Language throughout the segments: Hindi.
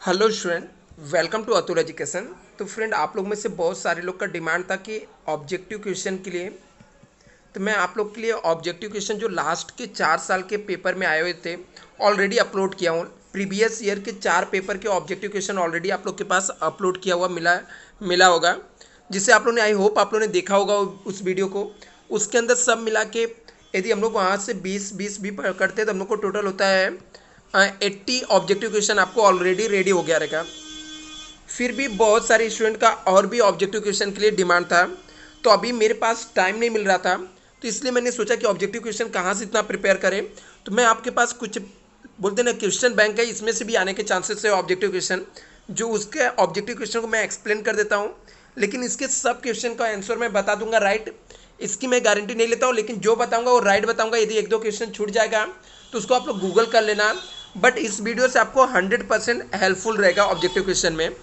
Hello student, welcome to Atul education. तो फ्रेंड, आप लोग में से बहुत सारे लोग का डिमांड था कि ऑब्जेक्टिव क्वेश्चन के लिए, तो मैं आप लोग के लिए ऑब्जेक्टिव क्वेश्चन जो लास्ट के 4 साल के पेपर में आए हुए थे ऑलरेडी अपलोड किया हूँ। प्रीवियस ईयर के 4 पेपर के ऑब्जेक्टिव क्वेश्चन ऑलरेडी आप लोग के पास अपलोड किया हुआ मिला होगा, जिसे आप लोग ने, आई होप आप लोग ने देखा होगा उस वीडियो को। उसके अंदर सब मिला के यदि हम लोग वहाँ से 20 भी करते हैं तो हम लोग को टोटल होता है 80 ऑब्जेक्टिव क्वेश्चन आपको ऑलरेडी रेडी हो गया रहेगा। फिर भी बहुत सारे स्टूडेंट का और भी ऑब्जेक्टिव क्वेश्चन के लिए डिमांड था, तो अभी मेरे पास टाइम नहीं मिल रहा था, तो इसलिए मैंने सोचा कि ऑब्जेक्टिव क्वेश्चन कहाँ से इतना प्रिपेयर करें। तो मैं आपके पास कुछ बोलते ना क्वेश्चन बैंक है, इसमें से भी आने के चांसेस है ऑब्जेक्टिव क्वेश्चन। जो उसके ऑब्जेक्टिव क्वेश्चन को मैं एक्सप्लेन कर देता हूँ, लेकिन इसके सब क्वेश्चन का आंसर मैं बता दूंगा राइट। इसकी मैं गारंटी नहीं लेता हूँ, लेकिन जो बताऊंगा वो राइट बताऊंगा। यदि एक दो क्वेश्चन छूट जाएगा तो उसको आप लोग गूगल कर लेना, बट इस वीडियो से आपको 100% हेल्पफुल रहेगा ऑब्जेक्टिव क्वेश्चन में।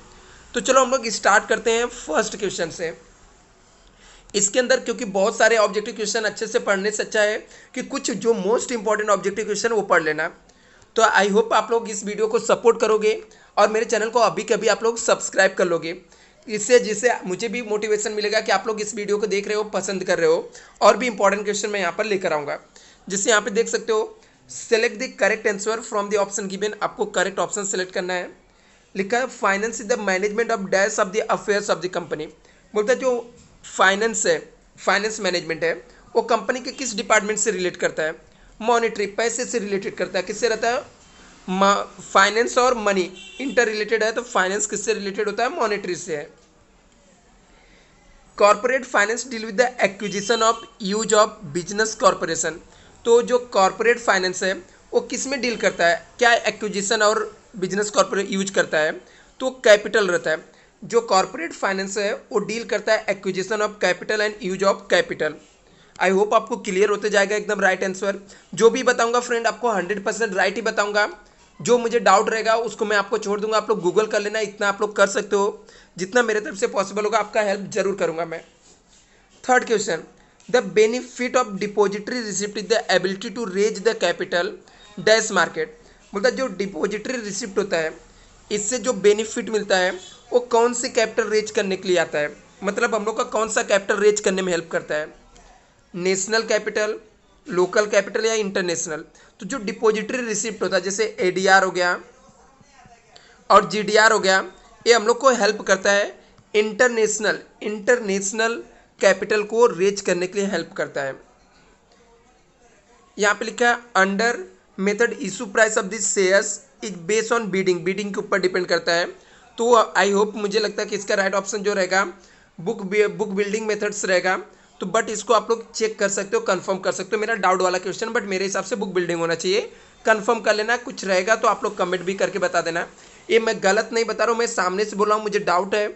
तो चलो हम लोग स्टार्ट करते हैं फर्स्ट क्वेश्चन से। इसके अंदर क्योंकि बहुत सारे ऑब्जेक्टिव क्वेश्चन अच्छे से पढ़ने से अच्छा है कि कुछ जो मोस्ट इंपॉर्टेंट ऑब्जेक्टिव क्वेश्चन वो पढ़ लेना। तो आई होप आप लोग इस वीडियो को सपोर्ट करोगे और मेरे चैनल को अभी कभी आप लोग सब्सक्राइब कर लोगे, इससे जिससे मुझे भी मोटिवेशन मिलेगा कि आप लोग इस वीडियो को देख रहे हो, पसंद कर रहे हो, और भी इंपॉर्टेंट क्वेश्चन मैं यहाँ पर लेकर आऊँगा। जिससे यहाँ पे देख सकते हो, select the correct answer from the option given. आपको करेक्ट ऑप्शन सेलेक्ट करना है। लिखा है finance is the management of dash of the affairs of the company. बोलता है जो फाइनेंस है, फाइनेंस मैनेजमेंट है, वो कंपनी के किस डिपार्टमेंट से रिलेट करता है? मॉनेटरी, पैसे से रिलेटेड करता है। किससे रहता है? फाइनेंस और मनी इंटर रिलेटेड है, तो फाइनेंस किससे रिलेटेड होता है? मॉनेटरी से है। Corporate finance deal with the acquisition of use of business corporation. तो जो कॉर्पोरेट फाइनेंस है वो किस में डील करता है? क्या एक्विजिशन और बिजनेस कॉर्पोरेट यूज करता है? तो कैपिटल रहता है। जो कॉर्पोरेट फाइनेंस है वो डील करता है acquisition of capital and use of capital. I hope आपको क्लियर होते जाएगा एकदम राइट आंसर। जो भी बताऊंगा फ्रेंड आपको 100% राइट ही बताऊंगा। जो मुझे डाउट रहेगा उसको मैं आपको छोड़ दूंगा, आप लोग गूगल कर लेना, इतना आप लोग कर सकते हो। जितना मेरे तरफ से पॉसिबल होगा आपका हेल्प जरूर करूंगा मैं। Third question, the benefit of depository receipt is the ability to raise the capital dash market. बोलता है जो डिपॉजिटरी रिसिप्ट होता है, इससे जो बेनिफिट मिलता है वो कौन से कैपिटल रेज करने के लिए आता है? मतलब हम लोग का कौन सा कैपिटल रेज करने में हेल्प करता है? नेशनल कैपिटल, लोकल कैपिटल या इंटरनेशनल? तो जो डिपॉजिटरी रिसिप्ट होता है, जैसे एडीआर हो गया और जीडीआर हो गया, ये हम लोग को हेल्प करता है इंटरनेशनल कैपिटल को रेज करने के लिए हेल्प करता है। यहाँ पे लिखा है under method issue price of this shares is based on bidding के ऊपर डिपेंड करता है। तो आई होप, मुझे लगता है कि इसका राइट ऑप्शन जो रहेगा बुक बिल्डिंग मेथड्स रहेगा। तो बट इसको आप लोग चेक कर सकते हो, कंफर्म कर सकते हो। मेरा डाउट वाला क्वेश्चन, बट मेरे हिसाब से बुक बिल्डिंग होना चाहिए। कंफर्म कर लेना, कुछ रहेगा तो आप लोग कमेंट भी करके बता देना। ये मैं गलत नहीं बता रहा हूँ, मैं सामने से बोल रहा हूँ, मुझे डाउट है,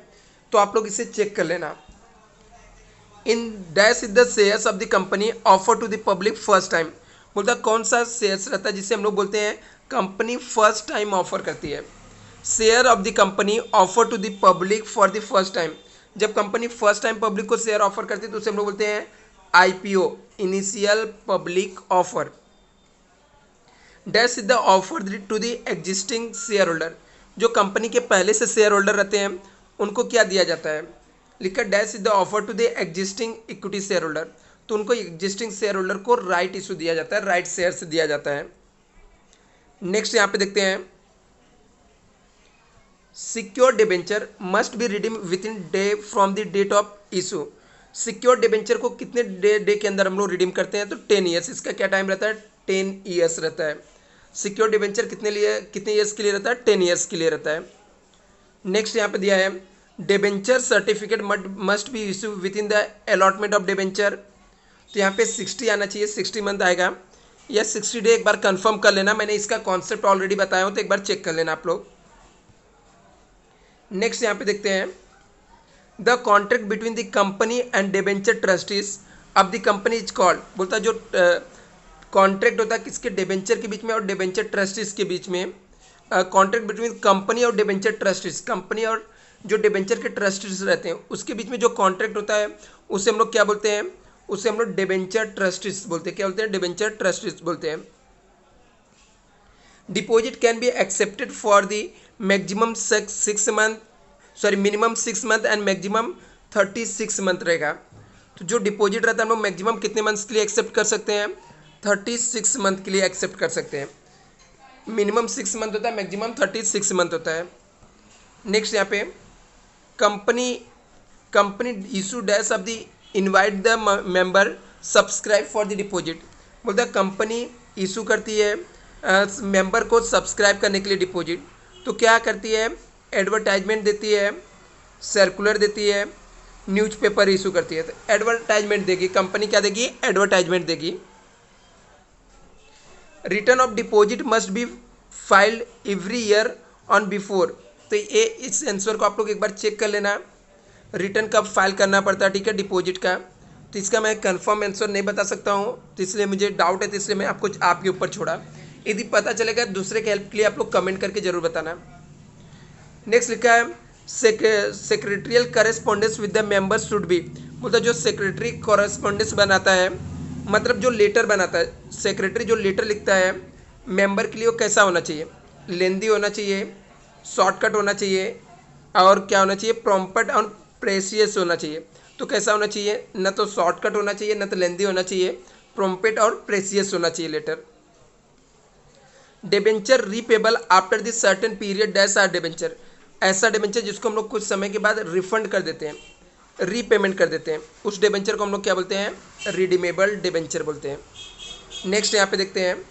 तो आप लोग इसे चेक कर लेना। In dash is the shares of the company offer to the public first time. बोलता कौन सा शेयर्स रहता है जिसे हम लोग बोलते हैं कंपनी फर्स्ट टाइम ऑफर करती है? Share of the company offer to the public for the first time. जब कंपनी फर्स्ट टाइम पब्लिक को शेयर ऑफर करती है तो उसे हम लोग बोलते हैं IPO, initial public offer. Dash is the offer to the existing share holder. जो कंपनी के पहले से शेयर होल्डर रहते हैं उनको क्या दिया जाता है? लिखा dash is the offer to the existing equity share holder. तो उनको एग्जिस्टिंग शेयर होल्डर को राइट इशू दिया जाता है, राइट शेयर से दिया जाता है। नेक्स्ट यहाँ पे देखते हैं, secure debenture must be redeem within day from the date of issue. Secure debenture को कितने डे के अंदर हम लोग रिडीम करते हैं? तो 10 ईयर्स। इसका क्या टाइम रहता है? 10 ईयर्स रहता है। सिक्योर डिबेंचर कितने ईयर्स के लिए रहता है? 10 ईयर्स के लिए रहता है। नेक्स्ट यहाँ पे दिया है debenture certificate must be issue with in the allotment of debenture. तो यहाँ पे 60 आना चाहिए, 60 मंथ आएगा या 60 डे। एक बार कंफर्म कर लेना, मैंने इसका कॉन्सेप्ट ऑलरेडी बताया हूँ, तो एक बार चेक कर लेना आप लोग। नेक्स्ट यहाँ पे देखते हैं, the contract between the company and debenture trustees of the company is called. बोलता है जो कॉन्ट्रैक्ट होता है किसके? डिबेंचर के बीच में और डिबेंचर ट्रस्टीज के बीच में। कॉन्ट्रैक्ट बिटवीन कंपनी और डिबेंचर ट्रस्टीज, कंपनी और जो डिबेंचर के ट्रस्टीज रहते हैं उसके बीच में जो कॉन्ट्रैक्ट होता है उसे हम लोग क्या बोलते हैं? उसे हम लोग डिबेंचर ट्रस्टीज बोलते हैं। क्या बोलते हैं? डिबेंचर ट्रस्टीज बोलते हैं। Deposit can be accepted for the maximum 6 month, sorry minimum 6 month and maximum 36 month रहेगा। तो जो डिपॉजिट रहता है हम लोग मैक्सिमम कितने मंथ्स के लिए एक्सेप्ट कर सकते हैं, 36 मंथ के लिए एक्सेप्ट कर सकते हैं। मिनिमम 6 मंथ होता है, मैक्सिमम 36 मंथ होता है। नेक्स्ट यहाँ पे company company issue dash of the invite the member subscribe for the deposit. बोलता है कंपनी इशू करती है मेंबर को सब्सक्राइब करने के लिए डिपॉजिट। तो क्या करती है, एडवर्टाइजमेंट देती है, सर्कुलर देती है, न्यूज़पेपर इशू करती है। तो एडवर्टाइजमेंट देगी कंपनी, क्या देगी, एडवर्टाइजमेंट देगी। Return of deposit must be filed every year on before. तो ये इस आंसर को आप लोग एक बार चेक कर लेना, रिटर्न कब फाइल करना पड़ता है, ठीक है, डिपॉजिट का। तो इसका मैं कंफर्म आंसर नहीं बता सकता हूँ, तो इसलिए मुझे डाउट है, तो इसलिए मैं आपको आपके ऊपर छोड़ा। यदि पता चलेगा दूसरे के हेल्प के लिए आप लोग कमेंट करके जरूर बताना। नेक्स्ट लिखा है secretarial correspondence with the members should be. मतलब जो सेक्रेटरी कॉरेस्पॉन्डेंस बनाता है, मतलब जो लेटर बनाता है, सेक्रेटरी जो लेटर लिखता है मेंबर के लिए, वो कैसा होना चाहिए, लेंदी होना चाहिए, शॉर्टकट होना चाहिए, और क्या होना चाहिए, प्रॉम्प्ट और प्रेसियस होना चाहिए। तो कैसा होना चाहिए, न तो शॉर्टकट होना चाहिए, न तो लेंदी होना चाहिए, प्रॉम्प्ट और प्रेसियस होना चाहिए letter. Debenture repayable after the certain period dash are debenture. ऐसा डिबेंचर जिसको हम लोग कुछ समय के बाद रिफंड कर देते हैं, रीपेमेंट कर देते हैं, उस डिबेंचर को हम लोग क्या बोलते हैं, रिडीमेबल डिबेंचर बोलते हैं। नेक्स्ट यहाँ पे देखते हैं,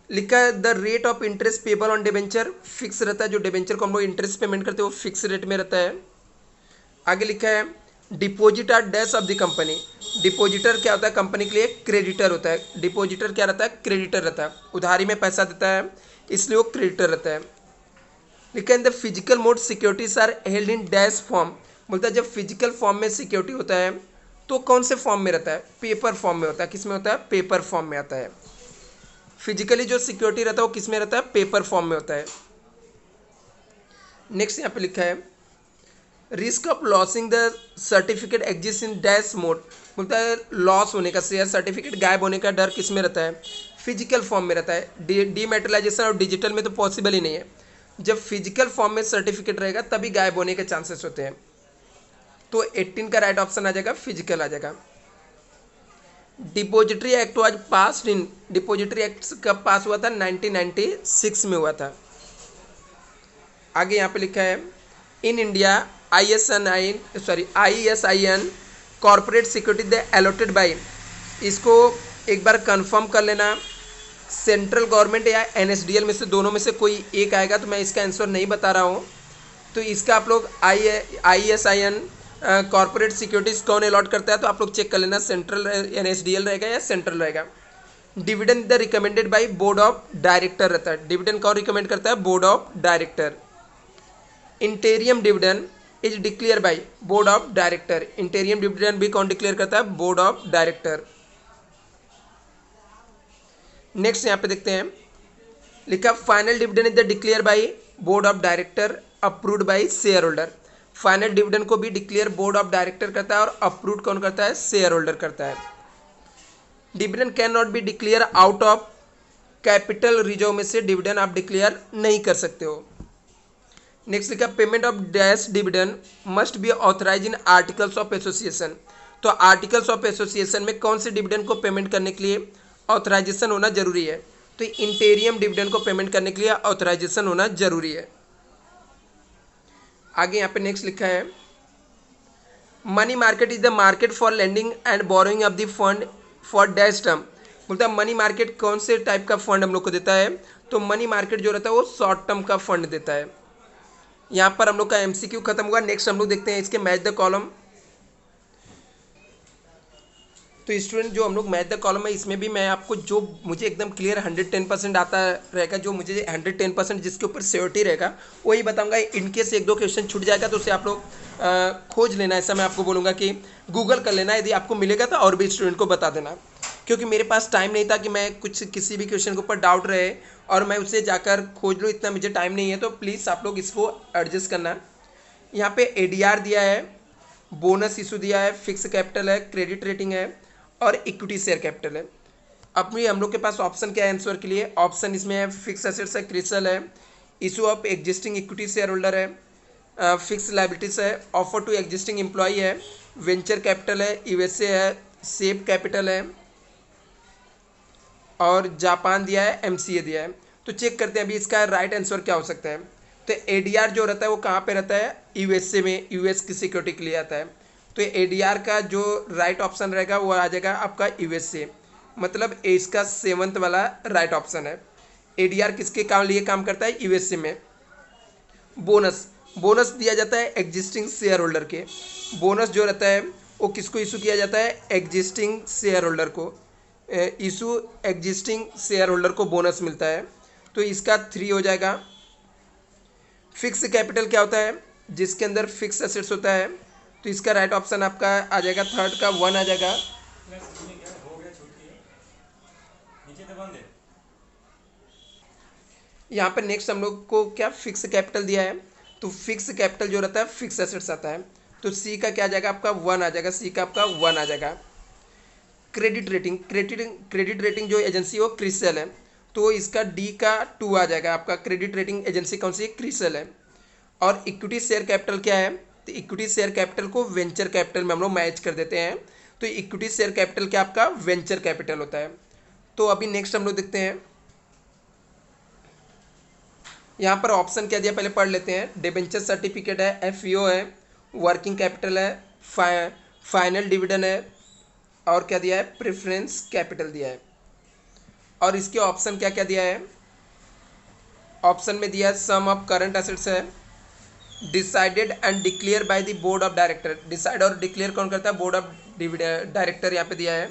लिखा है the rate of interest payable on debenture. Fix रहता है, जो डिबेंचर को हम लोग इंटरेस्ट पेमेंट करते हैं वो फिक्स रेट में रहता है। आगे लिखा है deposit are dash of the company. Depositor क्या होता है, कंपनी के लिए क्रेडिटर होता है। डिपॉजिटर क्या रहता है, क्रेडिटर रहता है, उधारी में पैसा देता है, इसलिए वो क्रेडिटर रहता है। लिखा है the physical mode securities are held in dash form. बोलता है जब फिजिकल फॉर्म में सिक्योरिटी होता है तो कौन से फॉर्म में रहता है, पेपर फॉर्म में होता है। किस में होता है, पेपर फॉर्म में आता है। फिजिकली जो सिक्योरिटी रहता है वो किस में रहता है, पेपर फॉर्म में होता है। नेक्स्ट यहाँ पे लिखा है risk of losing the certificate exist in dash mode. बोलता है लॉस होने का, शेयर सर्टिफिकेट गायब होने का डर किस में रहता है, फिजिकल फॉर्म में रहता है। डीमेटेरियलाइजेशन और डिजिटल में तो पॉसिबल ही नहीं है। जब फिजिकल फॉर्म में सर्टिफिकेट रहेगा तभी गायब होने के चांसेस होते हैं। तो 18 का राइट ऑप्शन आ जाएगा, फिजिकल आ जाएगा। Depository act was passed in. Depository act कब पास हुआ था, 1996 में हुआ था। आगे यहाँ पे लिखा है in India ISIN corporate security they allotted by. इसको एक बार कंफर्म कर लेना, सेंट्रल गवर्नमेंट या NSDL में से दोनों में से कोई एक आएगा। तो मैं इसका आंसर नहीं बता रहा हूँ, तो इसका आप लोग ISIN कॉर्पोरेट सिक्योरिटीज कौन अलॉट करता है, तो आप लोग चेक कर लेना, सेंट्रल NSDL रहेगा या सेंट्रल रहेगा। Dividend the recommended by board of director रहता है। डिविडेंड कौन रिकमेंड करता है, board of director. Interim dividend is declare by board of director. Interim dividend भी कौन डिक्लेयर करता है, बोर्ड ऑफ डायरेक्टर। नेक्स्ट यहाँ पे देखते हैं, लिखा final dividend is the declare by board of director approved by share holder. Final dividend को भी डिक्लेयर बोर्ड ऑफ डायरेक्टर करता है और अप्रूव कौन करता है, शेयर होल्डर करता है। Dividend can not be declare out of capital reserve में से डिविडेंड आप डिक्लेयर नहीं कर सकते हो। नेक्स्ट लिखा payment of dash dividend must be authorise in articles of association. तो आर्टिकल्स ऑफ एसोसिएशन में कौन से डिविडेंड को पेमेंट करने के लिए ऑथराइजेशन होना जरूरी है, तो इंटेरियम डिविडेंड को पेमेंट करने के लिए ऑथराइजेशन होना जरूरी है। आगे यहाँ पे नेक्स्ट लिखा है money market is the market for lending and borrowing of the fund for dash term. बोलता है मनी मार्केट कौन से टाइप का फंड हम लोग को देता है, तो मनी मार्केट जो रहता है वो शॉर्ट टर्म का फंड देता है। यहाँ पर हम लोग का MCQ खत्म हुआ। नेक्स्ट हम लोग देखते हैं इसके मैच द कॉलम। तो स्टूडेंट जो हम लोग मैच द कॉलम है, इसमें भी मैं आपको जो मुझे एकदम क्लियर 110% आता रहेगा, जो मुझे 110% जिसके ऊपर श्योरिटी रहेगा वही बताऊंगा। इनकेस एक दो क्वेश्चन छूट जाएगा तो उसे आप लोग खोज लेना, ऐसा मैं आपको बोलूँगा कि गूगल कर लेना। यदि आपको मिलेगा तो और भी स्टूडेंट को बता देना, क्योंकि मेरे पास टाइम नहीं था कि मैं किसी भी क्वेश्चन के ऊपर डाउट रहे और मैं उसे जाकर खोज लूँ, इतना मुझे टाइम नहीं है। तो प्लीज़ आप लोग इसको एडजस्ट करना। यहाँ पे ADR दिया है, बोनस इशू दिया है, फिक्स कैपिटल है, क्रेडिट रेटिंग है और इक्विटी शेयर कैपिटल है। अभी हम लोग के पास ऑप्शन क्या है आंसर के लिए? ऑप्शन इसमें है फिक्स एसेट्स है, क्रिसल है, issue of existing equity share holder है, फिक्स लाइबिलिटीज है, ऑफर टू एग्जिस्टिंग एम्प्लॉई है, वेंचर कैपिटल है, यूएसए है, सेफ कैपिटल है और जापान दिया है, एमसीए दिया है। तो चेक करते हैं अभी इसका राइट आंसर क्या हो सकता है। तो एडीआर जो रहता है वो कहाँ पे रहता है? यूएसए में, यूएस की सिक्योरिटी के लिए आता है। तो एडीआर का जो राइट ऑप्शन रहेगा वो आ जाएगा आपका यूएसए, मतलब इसका 7th वाला राइट ऑप्शन है। एडीआर किसके काम लिए काम करता है? यूएसए में। बोनस, बोनस दिया जाता है एग्जिस्टिंग शेयर होल्डर के। बोनस जो रहता है वो किसको इशू किया जाता है? एग्जिस्टिंग शेयर होल्डर को। इशू एग्जिस्टिंग शेयर होल्डर को बोनस मिलता है। तो इसका 3 हो जाएगा। फिक्स कैपिटल क्या होता है? जिसके अंदर फिक्स एसेट्स होता है। तो इसका राइट ऑप्शन आपका आ जाएगा 3rd का 1 आ जाएगा। यहाँ पर नेक्स्ट हम लोग को क्या फिक्स कैपिटल दिया है, तो फिक्स कैपिटल जो रहता है फिक्स एसेट्स आता है। तो सी का क्या आ जाएगा आपका? 1 आ जाएगा। सी का आपका 1 आ जाएगा। क्रेडिट रेटिंग, क्रेडिट रेटिंग जो एजेंसी वो क्रिसल है, तो इसका डी का 2 आ जाएगा आपका। क्रेडिट रेटिंग एजेंसी कौन सी? क्रिसल है। और इक्विटी शेयर कैपिटल क्या है? तो इक्विटी शेयर कैपिटल को वेंचर कैपिटल में हम लोग मैच कर देते हैं। तो इक्विटी शेयर कैपिटल क्या आपका? वेंचर कैपिटल होता है। तो अभी नेक्स्ट हम लोग देखते हैं यहाँ पर ऑप्शन क्या दिया पहले पढ़ लेते हैं। डिबेंचर सर्टिफिकेट है, एफईओ है, वर्किंग कैपिटल है, फाइनल डिविडेंड है और क्या दिया है? प्रेफरेंस कैपिटल दिया है। और इसके ऑप्शन क्या क्या दिया है? ऑप्शन में दिया है सम ऑफ करंट एसेट्स है, decided and declare by the board of director. Decide और डिक्लेयर कौन करता है? बोर्ड ऑफ डायरेक्टर यहाँ पे दिया है।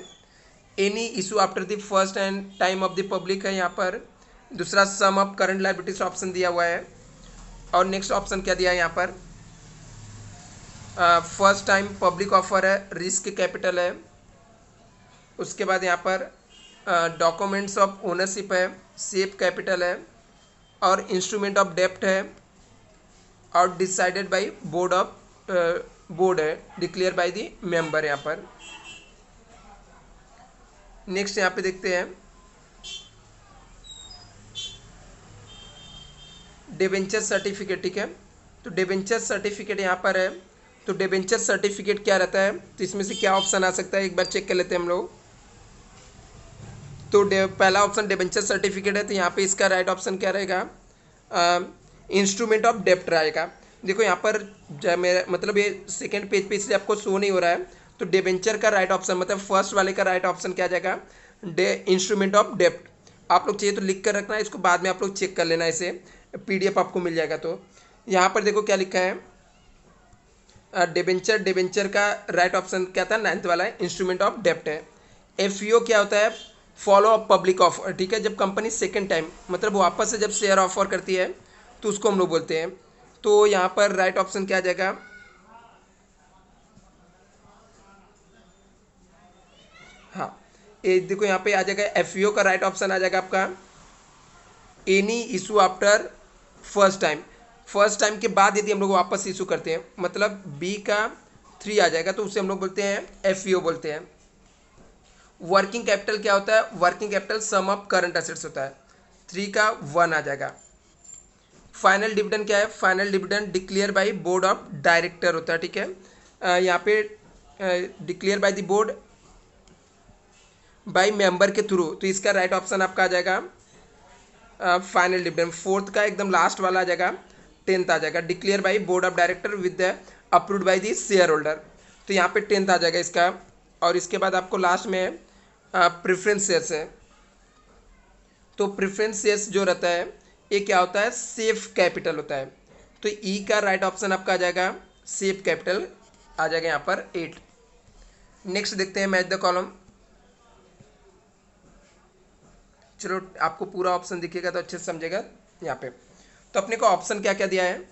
Any issue after the first and time of the public है यहाँ पर। दूसरा सम ऑफ करंट लायबिलिटीज ऑप्शन दिया हुआ है। और नेक्स्ट ऑप्शन क्या दिया है यहाँ पर? फर्स्ट टाइम पब्लिक ऑफर है, रिस्क कैपिटल है। उसके बाद यहाँ पर डॉक्यूमेंट्स ऑफ ओनरशिप है, सेफ कैपिटल है और इंस्ट्रूमेंट ऑफ डेप्ट है और डिसाइडेड बाय बोर्ड है, डिक्लेयर बाय द मेंबर यहाँ पर। नेक्स्ट यहाँ पे देखते हैं डिबेंचर सर्टिफिकेट। ठीक है, तो डिबेंचर सर्टिफिकेट यहाँ पर है। तो डिबेंचर सर्टिफिकेट क्या रहता है? तो इसमें से क्या ऑप्शन आ सकता है एक बार चेक कर लेते हैं हम लोग। तो पहला ऑप्शन डिबेंचर सर्टिफिकेट है, तो यहाँ पे इसका राइट ऑप्शन क्या रहेगा? इंस्ट्रूमेंट ऑफ डेप्ट रहेगा। देखो यहाँ पर मेरा मतलब ये सेकेंड पेज पे इसलिए आपको शो नहीं हो रहा है। तो डिबेंचर का राइट ऑप्शन मतलब फर्स्ट वाले का राइट ऑप्शन क्या आ जाएगा? इंस्ट्रूमेंट ऑफ डेप्ट। आप लोग चाहिए तो लिख कर रखना, इसको बाद में आप लोग चेक कर लेना, इसे पीडीएफ आपको मिल जाएगा। तो यहाँ पर देखो क्या लिखा है, डिबेंचर का राइट ऑप्शन क्या था? 9th वाला है, इंस्ट्रूमेंट ऑफ डेप्ट है। एफईओ क्या होता है? Follow up public offer. ठीक है, जब कंपनी सेकेंड टाइम मतलब वापस से जब शेयर ऑफर करती है तो उसको हम लोग बोलते हैं। तो यहाँ पर राइट ऑप्शन क्या आ जाएगा? हाँ, ये देखो यहाँ पे आ जाएगा एफईओ का राइट ऑप्शन आ जाएगा आपका any issue after first time. First time के बाद यदि हम लोग वापस इशू करते हैं, मतलब बी का 3 आ जाएगा, तो उसे हम लोग बोलते हैं एफईओ बोलते हैं। वर्किंग कैपिटल क्या होता है? Working capital sum of current assets होता है। 3 का 1 आ जाएगा। फाइनल डिविडेंड क्या है? Final dividend declare by board of director होता है। ठीक है, यहाँ पे declare by the board by member के थ्रू, तो इसका राइट ऑप्शन आपका आ जाएगा फाइनल डिविडेंड। 4th का एकदम लास्ट वाला आ जाएगा, 10th आ जाएगा, declare by board of director with the approved by the share holder. तो यहाँ पे 10th आ जाएगा इसका। और इसके बाद आपको लास्ट में प्रेफरेंस शेयर्स है। तो प्रेफरेंस शेयर्स जो रहता है ये क्या होता है? सेफ कैपिटल होता है। तो ई का राइट ऑप्शन आपका आ जाएगा सेफ कैपिटल आ जाएगा यहाँ पर 8। नेक्स्ट देखते हैं मैच द कॉलम। चलो आपको पूरा ऑप्शन दिखेगा तो अच्छे से समझेगा यहाँ पे। तो अपने को ऑप्शन क्या क्या दिया है?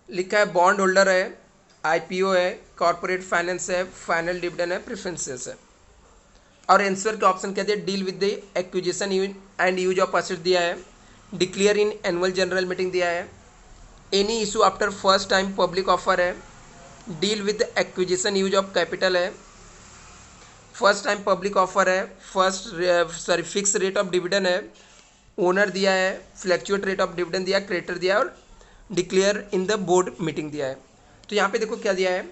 लिखा है बॉन्ड होल्डर है, आईपीओ है, कॉर्पोरेट फाइनेंस है, फाइनल डिविडेंड है, प्रेफरेंसेस है। और आंसर के ऑप्शन क्या दिया? Deal with the acquisition and use of asset दिया है, declare in annual general meeting दिया है, any issue after first time public offer है, deal with acquisition use of capital है, फर्स्ट टाइम पब्लिक ऑफर है, फिक्स रेट ऑफ डिविडेंड है, ओनर दिया है, फ्लैक्चुएट रेट ऑफ डिविडेंड दिया है, क्रेडिटर दिया है और declare in the board meeting दिया है। तो यहाँ पे देखो क्या दिया है,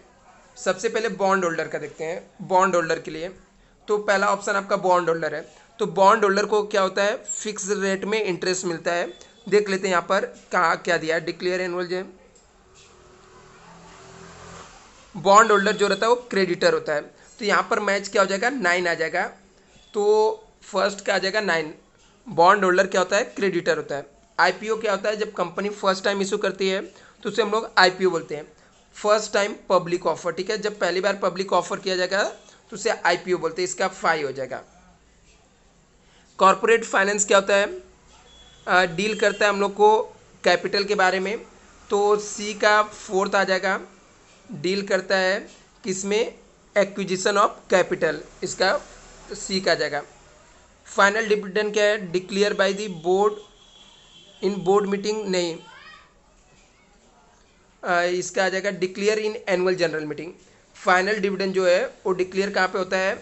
सबसे पहले बॉन्ड होल्डर का देखते हैं। बॉन्ड होल्डर के लिए तो पहला ऑप्शन आपका बॉन्ड होल्डर है। तो बॉन्ड होल्डर को क्या होता है, फिक्स रेट में इंटरेस्ट मिलता है। देख लेते हैं यहाँ पर कहाँ क्या दिया है, डिक्लेयर एनुअल जो बॉन्ड होल्डर जो रहता है वो क्रेडिटर होता है। तो यहाँ पर मैच क्या हो जाएगा, 9 आ जाएगा। तो फर्स्ट का आ जाएगा 9। बॉन्ड होल्डर क्या होता है, क्रेडिटर होता है। आईपीओ क्या होता है, जब कंपनी फर्स्ट टाइम इशू करती है तो उसे हम लोग आईपीओ बोलते हैं, फर्स्ट टाइम पब्लिक ऑफर। ठीक है, जब पहली बार पब्लिक ऑफर किया जाएगा तो उसे आईपीओ बोलते हैं, इसका 5 हो जाएगा। कॉर्पोरेट फाइनेंस क्या होता है, डील करता है हम लोग को कैपिटल के बारे में, तो सी का 4th आ जाएगा। डील करता है किसमें, एक्विजिशन ऑफ कैपिटल, इसका सी का आ जाएगा। फाइनल डिविडेंड क्या है, declare by the board in board meeting, नहीं इसका आ जाएगा declare in annual general meeting. Final dividend जो है वो डिक्लेयर कहाँ पे होता है,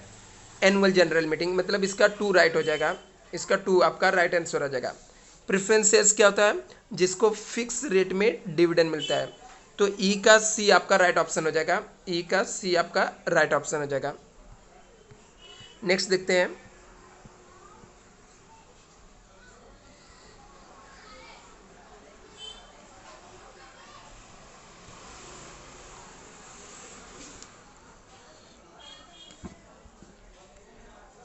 एनुअल जनरल मीटिंग, मतलब इसका 2 राइट हो जाएगा, इसका 2 आपका राइट आंसर हो जाएगा। प्रेफरेंस शेयर्स क्या होता है, जिसको फिक्स रेट में डिविडेंड मिलता है, तो ई का सी आपका राइट ऑप्शन हो जाएगा, ई का सी आपका राइट ऑप्शन हो जाएगा। नेक्स्ट देखते हैं,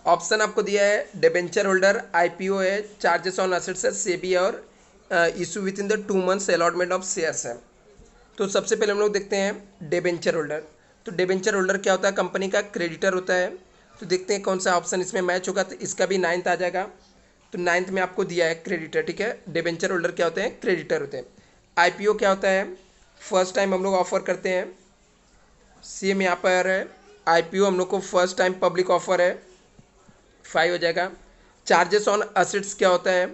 ऑप्शन आपको दिया है डिबेंचर होल्डर, आईपीओ है, चार्जेस ऑन असेट्स है, सेबी है और issue with in the 2 months allotment of shares है। तो सबसे पहले हम लोग देखते हैं डिबेंचर होल्डर। तो डिबेंचर होल्डर क्या होता है, कंपनी का क्रेडिटर होता है। तो देखते हैं कौन सा ऑप्शन इसमें मैच होगा, तो इसका भी 9th आ जाएगा। तो 9th में आपको दिया है क्रेडिटर। ठीक है, डिबेंचर होल्डर क्या होते हैं, क्रेडिटर होते हैं। आईपीओ क्या होता है, फर्स्ट टाइम हम लोग ऑफर करते हैं, सेम यहाँ पर है, आईपीओ हम लोग को फर्स्ट टाइम पब्लिक ऑफर है, 5 हो जाएगा। चार्जेस ऑन असेट्स क्या होता है,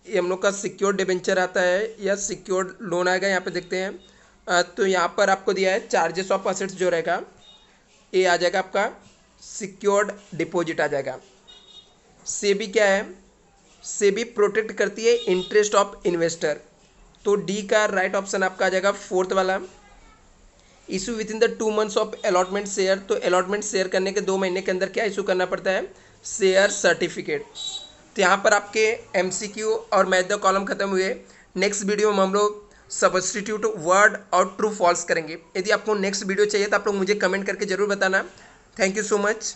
ये हम लोग का सिक्योर्ड डिबेंचर आता है या सिक्योर्ड लोन आएगा, यहाँ पे देखते हैं। तो यहाँ पर आपको दिया है चार्जेस ऑफ असेट्स जो रहेगा ये आ जाएगा आपका सिक्योर्ड डिपॉजिट आ जाएगा। सेबी क्या है, सेबी प्रोटेक्ट करती है इंटरेस्ट ऑफ इन्वेस्टर, तो डी का राइट ऑप्शन आपका आ जाएगा 4th वाला। Issue with in the 2 months of allotment share, तो अलॉटमेंट शेयर करने के 2 महीने के अंदर क्या इशू करना पड़ता है, शेयर सर्टिफिकेट। तो यहाँ पर आपके एमसीक्यू और मैथ द कॉलम खत्म हुए। नेक्स्ट वीडियो में हम लोग सब्स्टिट्यूट वर्ड और ट्रू फॉल्स करेंगे। यदि आपको नेक्स्ट वीडियो चाहिए तो आप लोग मुझे कमेंट करके जरूर बताना। Thank you so much.